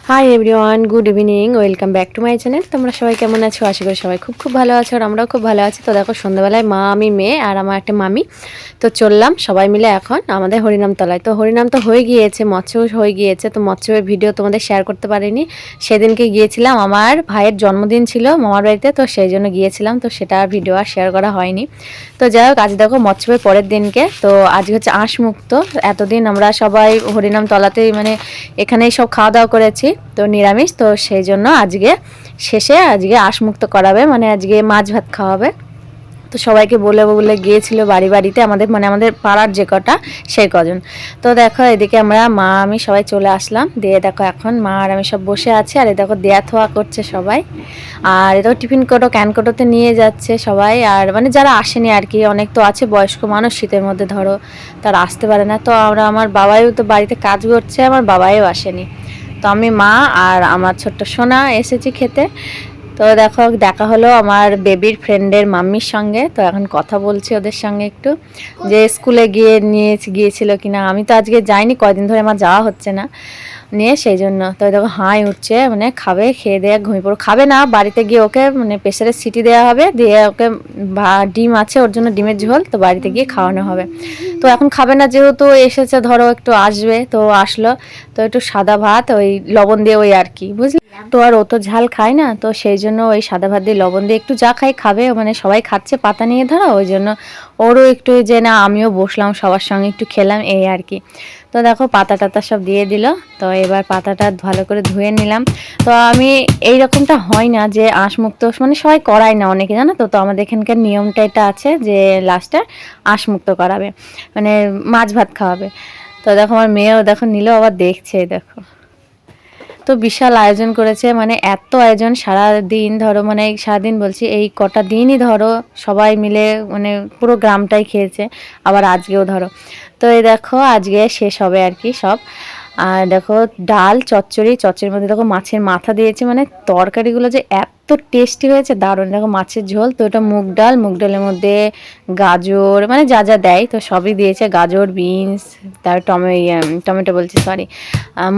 Hi everyone, good evening, welcome back to my channel. তোমরা সবাই কেমন আছো? আশা করি সবাই খুব খুব ভালো আছো, আর আমরাও খুব ভালো আছি। তো দেখো, সন্ধ্যাবেলায় মা, আমি, মেয়ে আর আমার একটা মামি তো চললাম সবাই মিলে এখন আমাদের হরিনামতলায়। তো হরিনাম তো হয়ে গিয়েছে, মৎস্য হয়ে গিয়েছে। তো মৎস্যের ভিডিও তোমাদের শেয়ার করতে পারিনি। সেদিনকে গিয়েছিলাম, আমার ভাইয়ের জন্মদিন ছিল মামার বাড়িতে, তো সেই জন্য গিয়েছিলাম। তো সেটা ভিডিও আর শেয়ার করা হয়নি। তো যাই হোক, আজ দেখো মৎস্যের পরের দিনকে, তো আজকে হচ্ছে আঁশমুক্ত। এতদিন আমরা সবাই হরিনাম তলাতেই মানে এখানেই সব খাওয়া দাওয়া করেছি, তো নিরামিষ। তো সেই জন্য আজকে শেষে আজকে আঁশমুক্ত করাবে, মানে আজকে মাছ ভাত খাওয়াবে। তো সবাইকে বলে বলে গিয়েছিল বাড়ি বাড়িতে, আমাদের মানে আমাদের পাড়ার যে কটা সেই কজন। তো দেখো এদিকে আমরা মা আমি সবাই চলে আসলাম, দিয়ে দেখো এখন মা আর আমি সব বসে আছি। আর দেখো দেয়া থোয়া করছে সবাই, আর এটা টিফিন কোটো ক্যান কোটোতে নিয়ে যাচ্ছে সবাই। আর মানে যারা আসেনি আর কি, অনেক তো আছে বয়স্ক মানুষ, শীতের মধ্যে ধরো তারা আসতে পারে না। তো আমার বাবাইও তো বাড়িতে কাজ করছে, আমার বাবাইও আসেনি। তো আমি, মা আর আমার ছোট্ট সোনা এসেছি খেতে। তো দেখো দেখা হলো আমার বেবির ফ্রেন্ডের মাম্মির সঙ্গে। তো এখন কথা বলছি ওদের সঙ্গে একটু, যে স্কুলে গিয়েছিল কিনা। আমি তো আজকে যাইনি, কয়দিন ধরে আমার যাওয়া হচ্ছে না নিয়ে, সেই জন্য। তো দেখো হাই উঠছে, মানে খাবে, খেয়ে দেয়া ঘুমিয়ে পড়ো। খাবে না, বাড়িতে গিয়ে ওকে মানে প্রেসারের সিটি দেওয়া হবে, দিয়ে ওকে ডিম আছে ওর জন্য, ডিমের ঝোল, তো বাড়িতে গিয়ে খাওয়ানো হবে। তো এখন খাবে না, যেহেতু এসেছে ধরো একটু আসবে, তো আসলো। তো একটু সাদা ভাত ওই লবণ দিয়ে ওই আর কি, বুঝলি। তো আর ও তো ঝাল খায় না, তো সেই জন্য ওই সাদা ভাত দিয়ে লবণ দিয়ে একটু যা খাই খাবে, মানে সবাই খাচ্ছে পাতা নিয়ে ধরো, ওই জন্য ওরও একটু যে না আমিও বসলাম সবার সঙ্গে একটু খেলাম, এই আর কি। তো দেখো পাতা টাতা সব দিয়ে দিল। তো এবার পাতাটা ভালো করে ধুয়ে নিলাম। তো আমি এই রকমটা হয় না যে আঁশমুক্ত মানে সবাই করায় না, অনেকে জানো তো। তো আমাদের এখানকার নিয়মটা এটা আছে যে লাস্টে আঁশমুক্ত করাবে, মানে মাছ ভাত খাওয়াবে। তো দেখো আমার মেয়েও দেখো নিল, আবার দেখছে দেখো। তো বিশাল আয়োজন করেছে, মানে এত আয়োজন সারা দিন ধরো, মানে সারাদিন বলছি এই কটা দিনই ধরো সবাই মিলে মানে পুরো গ্রামটাই খেয়েছে, আবার আজকেও ধরো। তো এই দেখো আজকে শেষ হবে আর কি সব। আর দেখো ডাল চচ্চড়ির মধ্যে দেখো মাছের মাথা দিয়েছে, মানে তরকারিগুলো যে এত টেস্টি হয়েছে, দারুণ। দেখো মাছের ঝোল, তো এটা মুগ ডালের মধ্যে গাজর মানে যা যা দেয় তো সবই দিয়েছে, গাজর, বিনস, তার টমেটো বলছি সরি,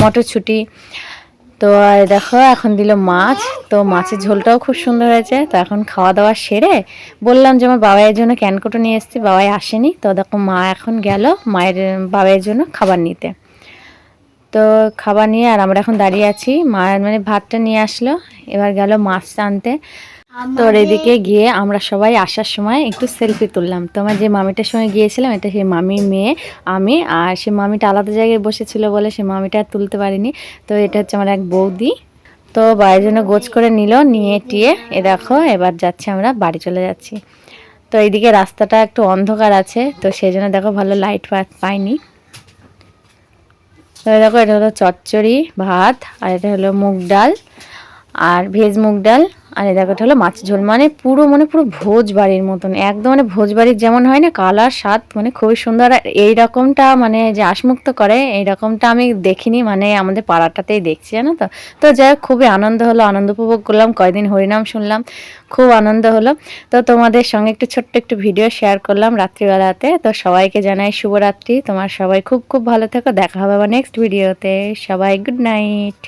মটরশুঁটি। তো আর দেখো এখন দিল মাছ, তো মাছের ঝোলটাও খুব সুন্দর হয়েছে। তো এখন খাওয়া দাওয়া সেরে বললাম যে আমার বাবাইয়ের জন্য ক্যানকোটো নিয়ে এসেছি, বাবাই আসেনি। তো দেখো মা এখন গেল মায়ের বাবাইয়ের জন্য খাবার নিতে। তো খাবার নিয়ে আর আমরা এখন দাঁড়িয়ে আছি, মায়ের মানে ভাতটা নিয়ে আসলো, এবার গেল মাছটা আনতে। তো এদিকে গিয়ে আমরা সবাই আসার সময় একটু সেলফি তুললাম। তো আমার যে মামিটার সঙ্গে গিয়েছিলাম, এটা সেই মামির মেয়ে, আমি। আর সে মামিটা আলাদা জায়গায় বসেছিল বলে সে মামিটা আর তুলতে পারিনি। তো এটা হচ্ছে আমার এক বৌদি। তো বাড়ির জন্য গোছ করে নিল, নিয়ে টিয়ে এ দেখো এবার যাচ্ছে, আমরা বাড়ি চলে যাচ্ছি। তো এইদিকে রাস্তাটা একটু অন্ধকার আছে, তো সেই জন্য দেখো ভালো লাইট পাইনি। তো দেখো এটা হলো চচ্চড়ি ভাত, আর এটা হলো মুগ ডাল আর ভেজ মুগ ডাল, আর এই দেখো এটা হলো মাছ ঝোল, মানে পুরো ভোজ বাড়ির মতন একদম, মানে ভোজ বাড়ির যেমন হয় না কালার স্বাদ, মানে খুবই সুন্দর। আর এই রকমটা মানে যে আশমুক্ত করে এই রকমটা আমি দেখিনি, মানে আমাদের পাড়াটাতেই দেখছি, জানো তো। তো যাই হোক খুবই আনন্দ হলো, আনন্দ উপভোগ করলাম, কয়দিন হরিনাম শুনলাম, খুব আনন্দ হলো। তো তোমাদের সঙ্গে একটু ছোট্ট একটু ভিডিও শেয়ার করলাম রাত্রিবেলাতে। তো সবাইকে জানাই শুভরাত্রি, তোমার সবাই খুব খুব ভালো থেকো, দেখা হবে আবার নেক্সট ভিডিওতে। সবাই গুড নাইট।